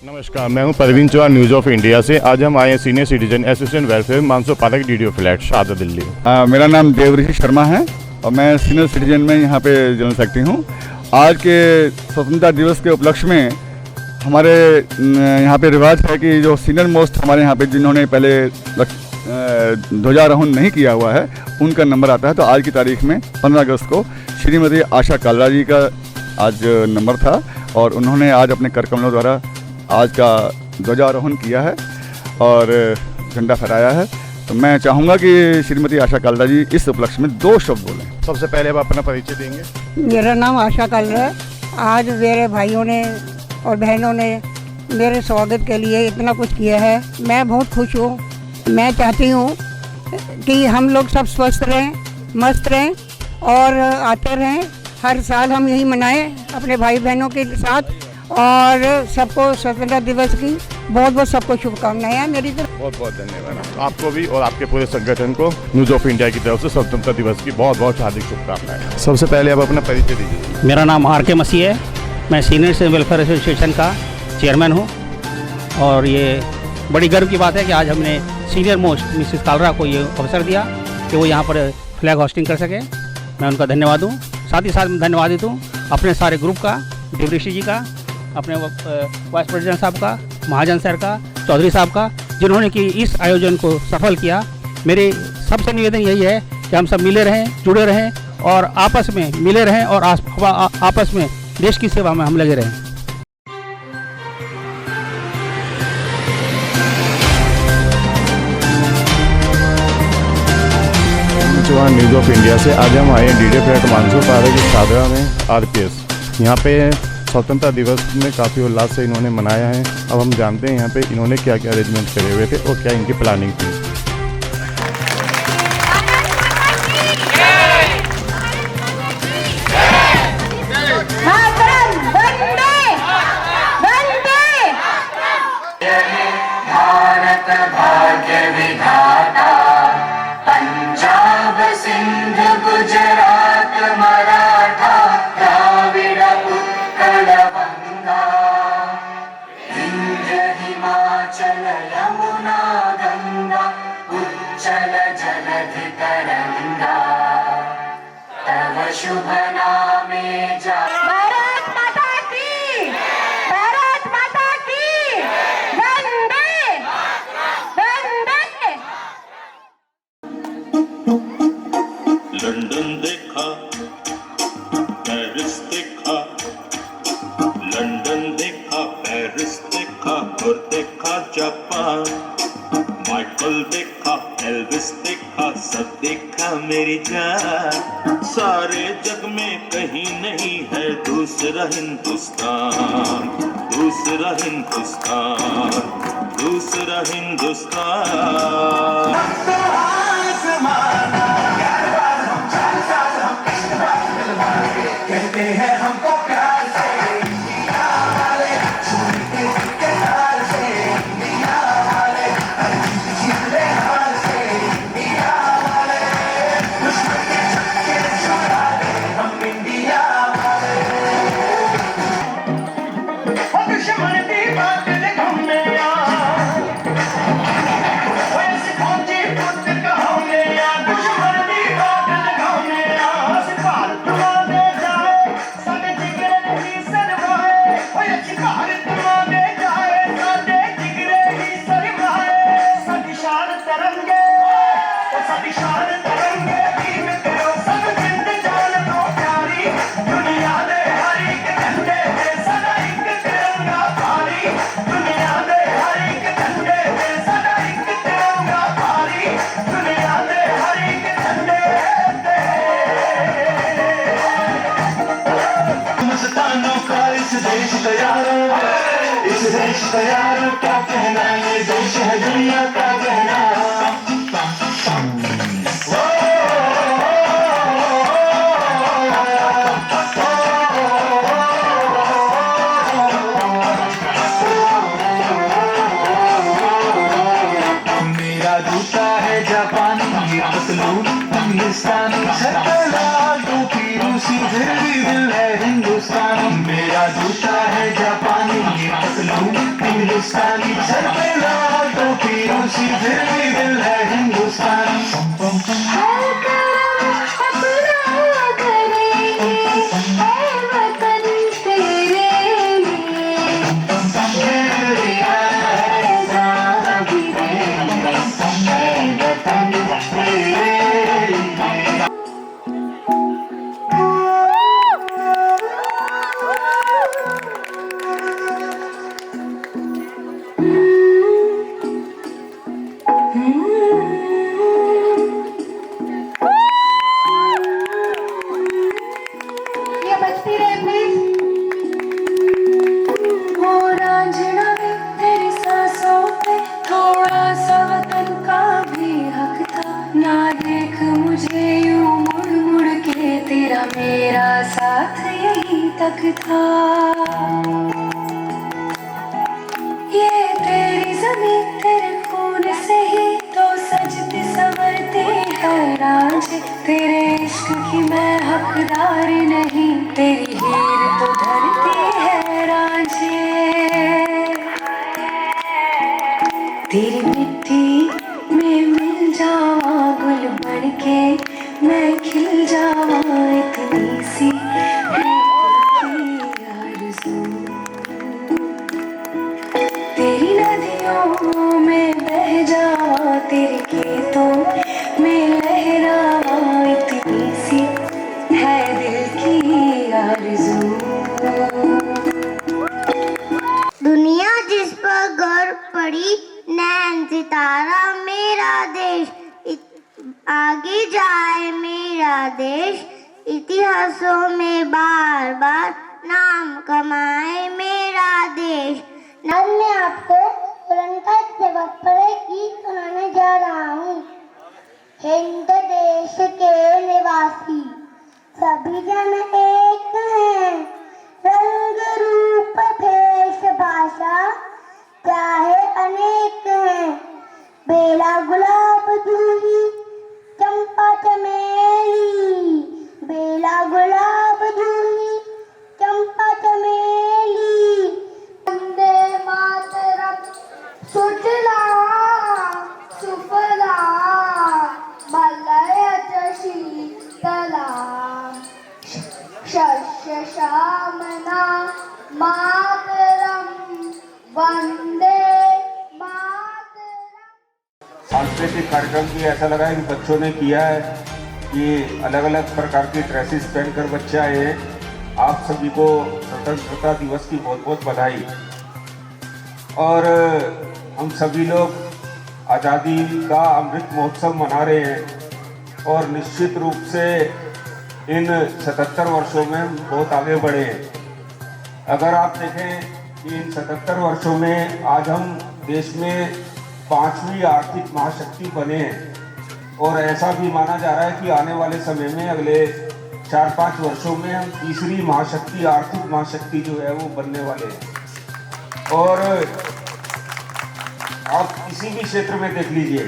नमस्कार, मैं हूं Parveen Chauhan news of India से। आज हम आए हैं सीनियर सिटीजन एसोसिएशन वेलफेयर मानसो पार्क डीडीओ फ्लैट शारदा दिल्ली। मेरा नाम देवऋषि शर्मा है और मैं सीनियर सिटीजन में यहाँ पे जनरल सेक्रेटरी हूँ। आज के स्वतंत्रता दिवस के उपलक्ष्य में हमारे यहाँ पे रिवाज है कि जो सीनियर मोस्ट हमारे यहाँ पे जिन्होंने पहले ध्वजारोहण नहीं किया हुआ है उनका नंबर आता है। तो आज की तारीख में 15 अगस्त को श्रीमती आशा कालरा जी का आज नंबर था और उन्होंने आज अपने कर कमलों द्वारा आज का ध्वजारोहण किया है और झंडा फहराया है। तो मैं चाहूँगा कि श्रीमती आशा कालरा जी इस उपलक्ष्य में 2 शब्द बोलें। सबसे पहले आप अपना परिचय देंगे। मेरा नाम आशा कालरा है। आज मेरे भाइयों ने और बहनों ने मेरे स्वागत के लिए इतना कुछ किया है, मैं बहुत खुश हूँ। मैं चाहती हूँ कि हम लोग सब स्वस्थ रहें, मस्त रहें और आते रहें। हर साल हम यही मनाएं अपने भाई बहनों के साथ और सबको स्वतंत्रता दिवस की बहुत बहुत सबको शुभकामनाएं मेरी तरफ। बहुत बहुत धन्यवाद आपको भी और आपके पूरे संगठन को न्यूज़ ऑफ इंडिया की तरफ से स्वतंत्रता दिवस की बहुत बहुत हार्दिक शुभकामनाएं। सबसे पहले आप अपना परिचय दीजिए। मेरा नाम आर के मसीह है, मैं सीनियर सिटीजन वेलफेयर एसोसिएशन का चेयरमैन हूँ और ये बड़ी गर्व की बात है कि आज हमने सीनियर मोस्ट मिसेस कालरा को ये अवसर दिया कि वो यहाँ पर फ्लैग होस्टिंग कर सके। मैं उनका धन्यवाद हूँ। साथ ही साथ मैं धन्यवाद देता हूँ अपने सारे ग्रुप का, देवऋषि जी का, अपने वाइस प्रेसिडेंट साहब का, महाजन सर का, चौधरी साहब का, जिन्होंने कि इस आयोजन को सफल किया। मेरे सबसे निवेदन यही है कि हम सब मिले रहें, जुड़े रहें और आपस में मिले रहें और आपस में देश की सेवा में हम लगे रहें। चौहान न्यूज़ ऑफ इंडिया से आज हम आए हैं डीडीओ फ्लैट मानसो पार्क शारदा में आरपीएस। यहाँ पे स्वतंत्रता दिवस में काफ़ी उल्लास से इन्होंने मनाया है। अब हम जानते हैं यहाँ पे इन्होंने क्या क्या अरेंजमेंट करे हुए थे और क्या इनकी प्लानिंग थी। भारत भाग्य विधाता, पंजाब सिंध गुजरात मराठा द्राविड़ उत्कल बंगा, विंध्य हिमाचल यमुना गंगा उच्चल जलधि तरंगा, तव शुभ नामे जा। भारत माता की, भारत माता की, वंदे वंदे। लंदन देखा, पेरिस देखा, लंदन देखा, पेरिस देखा और देखा जापान। माइकल देखा, एल्विस देखा, सब देखा मेरी जान। सारे जग में कहीं नहीं है दूसरा हिंदुस्तान, दूसरा हिंदुस्तान, दूसरा हिंदुस्तान। कहते हैं हमको प्यार से इंडिया वाले, सुनते के हाल से इंडिया वाले, जिले हाल से इंडिया वाले, दुश्मन के छक्के छुड़ा दे हम इंडिया वाले। ओ दुश्मन की बात दिखाने सिखाती पुत कहाने, दुश्मन की बात दिखाने सिखार तुम्हारे जाए साडे जिगरे ही सरवाए, शिकार तुम्हारे जाए साडे जिगरे ही सरवाए। साडी शान तरंगे, साडी शान तरंगे भीम करो सब जिंद जान तो प्यारी, दुनिया दे हर एक झंडे पे सदा एक तिरंगा भारी, दुनिया दे हर एक झंडे पे सदा एक तिरंगा भारी, दुनिया दे हर एक झंडे पे। मस्तानों का इस देश तैयार, इस देश तैयार क्या कहना, ये देश है दुनिया का कहना। फिर भी दिल है हिंदुस्तानी। मेरा जूता है जापानी, ये पतलून हिंदुस्तानी। सर पे लाल टोपी रूसी, फिर भी दिल है हिंदुस्तानी। हर करम अपना करेंगे, है वतन तेरे लिए। मेरी है आज़ादी देंगे, है वतन तेरे लिए। ये बजती रहे प्लीज। हो रांझना में तेरी सांसों पे थोड़ा सा वतन का भी हक था। ना देख मुझे यूं मुड़ मुड़ के, तेरा मेरा साथ यहीं तक था। ये तेरी जमीन तेरे खून से ही तो सजती संवरती है रांझे। तेरे इश्क की मैं हकदार नहीं, तेरी हीर तो धरती है रांझे। तेरी मिट्टी में मिल जावा गुल बन के, मैं खिल जावा इतनी सी आरज़ू। तेरी नदियों में बह जावा, तेरे खेतों में लहरावा इतनी सी है दिल की आरज़ू। दुनिया जिस पर गर्व पड़ी, नैन सितारा मेरा देश। आगे जाए मेरा देश, इतिहासों में बार बार नाम कमाए मेरा देश। आज मैं आपको कुरान का सबक पढ़े गीत सुनाने जा रहा हूँ। हिंद देश के निवासी सभी जन एक हैं, रंग रूप भेष भाषा चाहे अनेक हैं। बेला गुलाब जूही चंपा चमेली, बेला गुलाब जूही चंपा चमेली। वंदे मातरम सुजला सुफला मलयज शीतला। शस्य श्यामला मातरम वंदे मातरम। सांस्कृतिक कार्यक्रम भी ऐसा लगा है कि बच्चों ने किया है कि अलग अलग प्रकार की ड्रेसेस पहनकर बच्चे आए हैं। आप सभी को स्वतंत्रता दिवस की बहुत बहुत बधाई। और हम सभी लोग आज़ादी का अमृत महोत्सव मना रहे हैं और निश्चित रूप से इन 77 वर्षों में हम बहुत आगे बढ़े हैं। अगर आप देखें कि इन 77 वर्षों में आज हम देश में 5वीं आर्थिक महाशक्ति बने हैं और ऐसा भी माना जा रहा है कि आने वाले समय में अगले 4-5 वर्षों में हम तीसरी महाशक्ति आर्थिक महाशक्ति जो है वो बनने वाले हैं। और आप किसी भी क्षेत्र में देख लीजिए,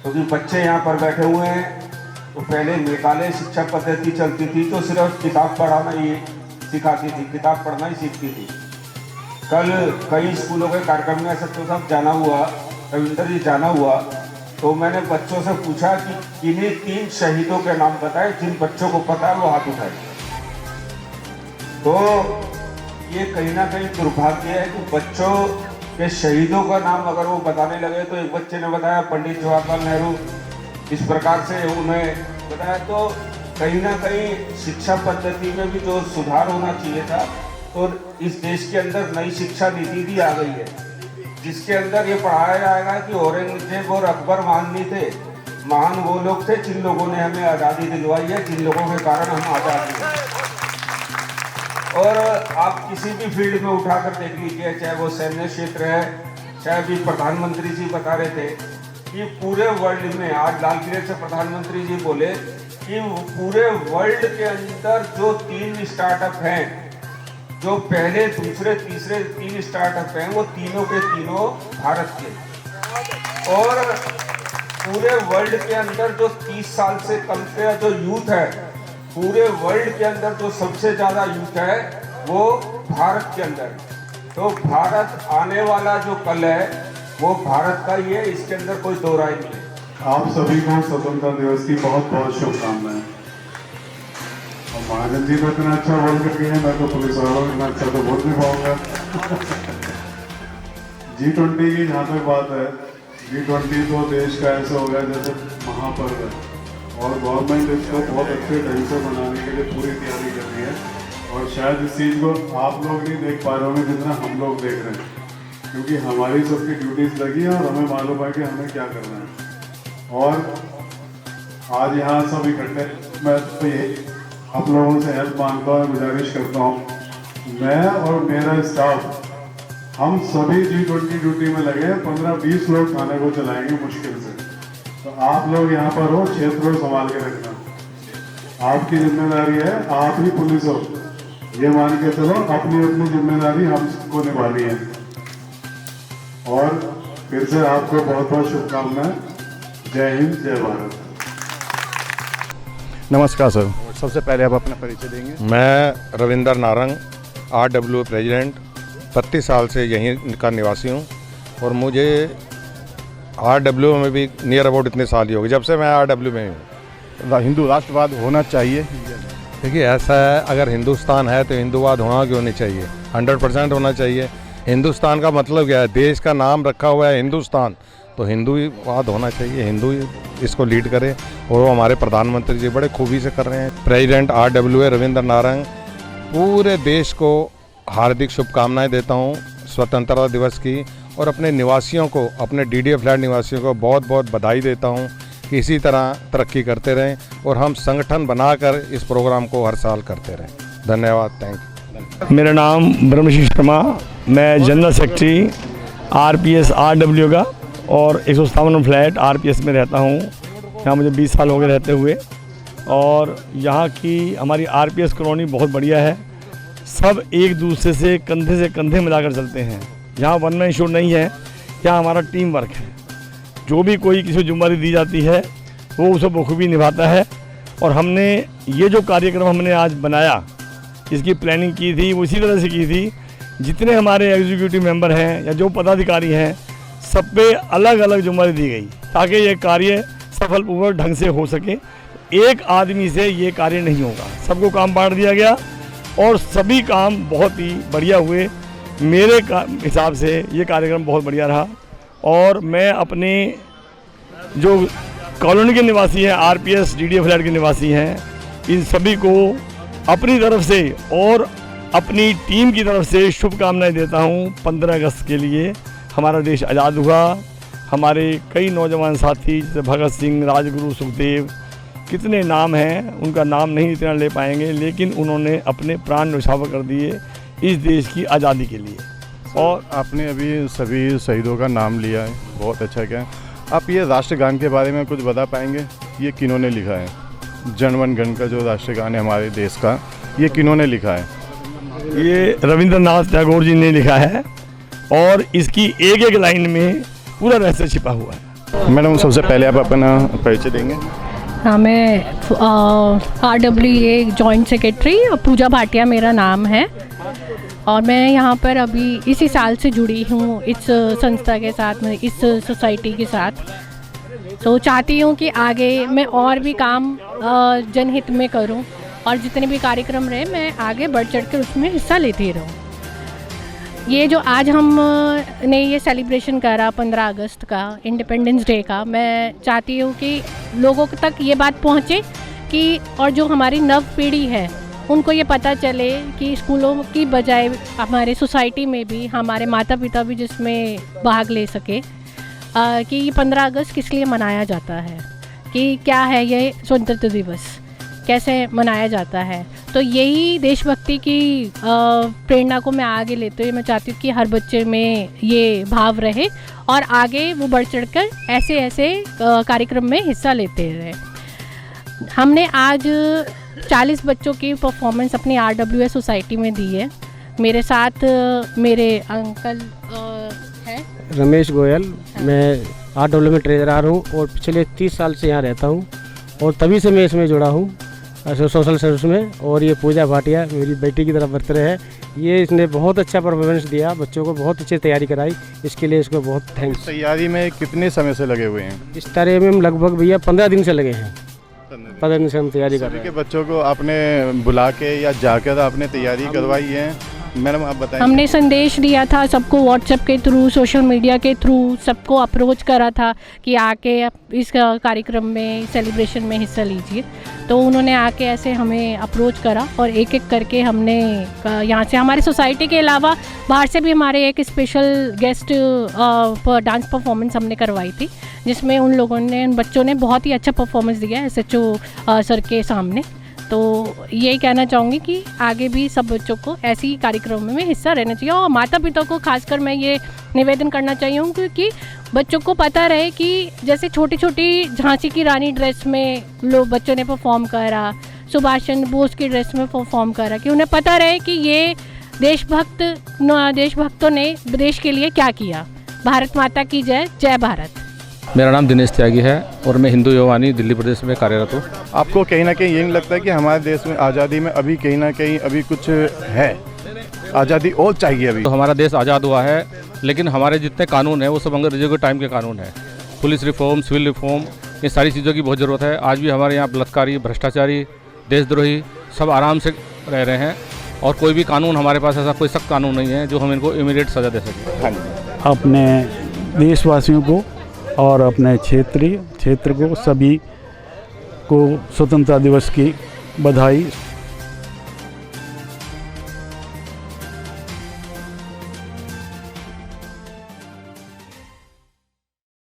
क्योंकि बच्चे यहाँ पर बैठे हुए हैं, तो पहले मेघालय शिक्षा पद्धति चलती थी तो सिर्फ किताब पढ़ाना ही सिखाती थी, किताब पढ़ना ही सीखती थी। कल कई स्कूलों के कार्यक्रम में सत्य साहब जाना हुआ, रविंदर जी जाना हुआ, तो मैंने बच्चों से पूछा कि किन्हीं 3 शहीदों के नाम बताए, जिन बच्चों को पता है वो हाथ उठाए। तो ये कहीं ना कहीं दुर्भाग्य है कि बच्चों के शहीदों का नाम अगर वो बताने लगे, तो एक बच्चे ने बताया पंडित जवाहरलाल नेहरू, इस प्रकार से उन्हें बताया। तो कहीं ना कहीं शिक्षा पद्धति में भी जो सुधार होना चाहिए था, तो इस देश के अंदर नई शिक्षा नीति भी आ गई है, जिसके अंदर ये पढ़ाया जाएगा कि औरंगजेब और अकबर महान नहीं थे, महान वो लोग थे जिन लोगों ने हमें आज़ादी दिलवाई है, जिन लोगों के कारण हम आज़ाद हुए। और आप किसी भी फील्ड में उठाकर देख लीजिए, चाहे वो सैन्य क्षेत्र है, चाहे भी प्रधानमंत्री जी बता रहे थे कि पूरे वर्ल्ड में, आज लाल किले से प्रधानमंत्री जी बोले कि पूरे वर्ल्ड के अंदर जो 3 स्टार्टअप हैं, जो पहले दूसरे तीसरे 3 स्टार्टअप हैं, वो तीनों के तीनों भारत के। और पूरे वर्ल्ड के अंदर जो 30 साल से कम का जो यूथ है, पूरे वर्ल्ड के अंदर जो सबसे ज़्यादा यूथ है वो भारत के अंदर। तो भारत आने वाला जो कल है वो भारत का ही है, इसके अंदर कोई दो राय नहीं है। आप सभी को स्वतंत्रता दिवस की बहुत बहुत शुभकामनाएं। और महाजन जी तो इतना अच्छा बोल कर गए हैं, मैं तो पुलिस वालों इतना अच्छा तो बोल नहीं पाऊंगा। G20 की जहाँ तक बात है, G20 तो देश का ऐसा हो गया जैसे महापर्व है और गवर्नमेंट इसको बहुत अच्छे ढंग से मनाने के लिए पूरी तैयारी कर रही है। और शायद इस चीज़ को आप लोग नहीं देख पा रहे होंगे जितना हम लोग देख रहे हैं, क्योंकि हमारी सबकी ड्यूटीज लगी है और हमें मालूम है कि हमें क्या करना है। और आज यहाँ सब इकट्ठे, मैं तो ये आप लोगों से हेल्प मांगता हूँ, गुजारिश करता हूँ। मैं और मेरा स्टाफ हम सभी G20 ड्यूटी में लगे हैं। 15-20 लोग थाने को चलाएंगे मुश्किल से। तो आप लोग यहाँ पर हो, क्षेत्र को संभाल के रखना आपकी जिम्मेदारी है। आप ही पुलिस हो, ये मान के चलो, अपनी अपनी जिम्मेदारी हम सबको निभानी है। और फिर से आपको बहुत बहुत शुभकामनाएं। जय हिंद, जय भारत। नमस्कार सर, सबसे पहले आप अपना परिचय देंगे। मैं रविंदर नारंग, RWA प्रेसिडेंट, 32 साल से यहीं का निवासी हूँ और मुझे RWA में भी नियर अबाउट इतने साल ही हो गए जब से मैं RWA में हूँ। हिंदू राष्ट्रवाद होना चाहिए। देखिए ऐसा है, अगर हिंदुस्तान है तो हिंदूवाद होना क्यों नहीं चाहिए, 100% होना चाहिए। हिंदुस्तान का मतलब क्या है, देश का नाम रखा हुआ है हिंदुस्तान, तो हिंदूवाद होना चाहिए, हिंदू इसको लीड करे और वो हमारे प्रधानमंत्री जी बड़े खूबी से कर रहे हैं। प्रेसिडेंट RWA रविंद्र नारंग, पूरे देश को हार्दिक शुभकामनाएं देता हूं स्वतंत्रता दिवस की और अपने निवासियों को, अपने DDA फ्लैट निवासियों को बहुत बहुत बधाई देता हूं कि इसी तरह तरक्की करते रहें और हम संगठन बनाकर इस प्रोग्राम को हर साल करते रहें। धन्यवाद, थैंक यू। मेरा नाम ब्रह्मश्री शर्मा, मैं जनरल सेक्रेटरी RPS RWA का और 157 फ्लैट RPS में रहता हूँ। यहाँ मुझे 20 साल हो गए रहते हुए और यहाँ की हमारी RPS कॉलोनी बहुत बढ़िया है। सब एक दूसरे से कंधे मिलाकर चलते हैं। यहाँ वन मैन शो नहीं है, यहाँ हमारा टीम वर्क है। जो भी कोई किसी जिम्मेदारी दी जाती है वो उसे बखूबी निभाता है। और हमने ये जो कार्यक्रम हमने आज बनाया, इसकी प्लानिंग की थी वो इसी तरह से की थी, जितने हमारे एग्जीक्यूटिव मेंबर हैं या जो पदाधिकारी हैं सब पे अलग अलग जिम्मेदारी दी गई ताकि ये कार्य सफलपूर्वक ढंग से हो सके। एक आदमी से ये कार्य नहीं होगा, सबको काम बांट दिया गया और सभी काम बहुत ही बढ़िया हुए। मेरे हिसाब से ये कार्यक्रम बहुत बढ़िया रहा और मैं अपने जो कॉलोनी के निवासी हैं, RPS DDA फ्लैट के निवासी हैं, इन सभी को अपनी तरफ से और अपनी टीम की तरफ से शुभकामनाएं देता हूं। 15 अगस्त के लिए हमारा देश आज़ाद हुआ। हमारे कई नौजवान साथी जैसे भगत सिंह, राजगुरु, सुखदेव, कितने नाम हैं, उनका नाम नहीं इतना ले पाएंगे, लेकिन उन्होंने अपने प्राण न्यौछावर कर दिए इस देश की आज़ादी के लिए। और आपने अभी सभी शहीदों का नाम लिया है, बहुत अच्छा क्या। आप ये राष्ट्रगान के बारे में कुछ बता पाएंगे, ये किन्होंने लिखा है? जनगण गण का जो राष्ट्रगान है हमारे देश का, ये किन्होंने लिखा है? ये रविंद्रनाथ टैगोर जी ने लिखा है और इसकी एक एक लाइन में पूरा रहस्य छिपा हुआ है। मैडम, सबसे पहले आप अपना परिचय देंगे। हाँ, मैं RWA जॉइंट सेक्रेटरी पूजा भाटिया मेरा नाम है और मैं यहाँ पर अभी इसी साल से जुड़ी हूँ इस संस्था के साथ, में इस सोसाइटी के साथ। तो चाहती हूँ कि आगे मैं और भी काम जनहित में करूँ और जितने भी कार्यक्रम रहे मैं आगे बढ़ चढ़ कर उसमें हिस्सा लेती रहूँ। ये जो आज हम ने ये सेलिब्रेशन करा 15 अगस्त का, इंडिपेंडेंस डे का, मैं चाहती हूँ कि लोगों तक ये बात पहुँचे कि और जो हमारी नव पीढ़ी है उनको ये पता चले कि स्कूलों की बजाय हमारे सोसाइटी में भी हमारे माता पिता भी जिसमें भाग ले सके कि ये 15 अगस्त किस लिए मनाया जाता है, कि क्या है ये स्वतंत्रता दिवस, कैसे मनाया जाता है। तो यही देशभक्ति की प्रेरणा को मैं आगे लेते हुए मैं चाहती हूँ कि हर बच्चे में ये भाव रहे और आगे वो बढ़ चढ़कर ऐसे ऐसे कार्यक्रम में हिस्सा लेते रहे। हमने आज 40 बच्चों की परफॉर्मेंस अपनी RWA सोसाइटी में दी है। मेरे साथ मेरे अंकल हैं रमेश गोयल, मैं RWA में ट्रेजरर हूँ और पिछले 30 साल से यहाँ रहता हूँ और तभी से मैं इसमें जुड़ा हूँ। सोशल सर्विस में। और ये पूजा भाटिया मेरी बेटी की तरफ बर्थडे है, ये इसने बहुत अच्छा परफॉर्मेंस दिया, बच्चों को बहुत अच्छी तैयारी कराई, इसके लिए इसको बहुत थैंक्स। तैयारी में कितने समय से लगे हुए हैं? इस तरह में हम लगभग भैया 15 दिन से लगे हैं, 15 दिन से हम तैयारी कर रहे हैं। के बच्चों को आपने बुला के या जाकर आपने तैयारी करवाई है? मैडम आप बताएं। हमने संदेश दिया था सबको, व्हाट्सएप के थ्रू, सोशल मीडिया के थ्रू सबको अप्रोच करा था कि आके इस कार्यक्रम में, सेलिब्रेशन में हिस्सा लीजिए। तो उन्होंने आके ऐसे हमें अप्रोच करा और एक एक करके हमने यहाँ से, हमारी सोसाइटी के अलावा बाहर से भी हमारे एक स्पेशल गेस्ट डांस परफॉर्मेंस हमने करवाई थी, जिसमें उन लोगों ने, उन बच्चों ने बहुत ही अच्छा परफॉर्मेंस दिया SHO सर के सामने। तो यही कहना चाहूँगी कि आगे भी सब बच्चों को ऐसी कार्यक्रमों में हिस्सा रहना चाहिए, और माता पिता को खासकर मैं ये निवेदन करना चाहिए कि बच्चों को पता रहे कि जैसे छोटी छोटी झांसी की रानी ड्रेस में लोग बच्चों ने परफॉर्म करा, सुभाष चंद्र बोस की ड्रेस में परफॉर्म करा, कि उन्हें पता रहे कि ये देशभक्तों ने देश के लिए क्या किया। भारत माता की जय, जय भारत। मेरा नाम दिनेश त्यागी है और मैं हिंदू युवानी दिल्ली प्रदेश में कार्यरत हूँ। आपको कहीं ना कहीं ये नहीं लगता कि हमारे देश में आज़ादी में अभी कहीं ना कहीं अभी कुछ है, आज़ादी और चाहिए? अभी तो हमारा देश आज़ाद हुआ है, लेकिन हमारे जितने कानून हैं वो सब अंग्रेजों के टाइम के कानून हैं। पुलिस रिफॉर्म, सिविल रिफॉर्म, ये सारी चीज़ों की बहुत ज़रूरत है। आज भी हमारे यहाँ बलात्कारी, भ्रष्टाचारी, देशद्रोही सब आराम से रह रहे हैं, और कोई भी कानून हमारे पास ऐसा कोई सख्त कानून नहीं है जो हम इनको इमीडिएट सज़ा दे सकें। अपने देशवासियों को और अपने क्षेत्र को, सभी को स्वतंत्रता दिवस की बधाई।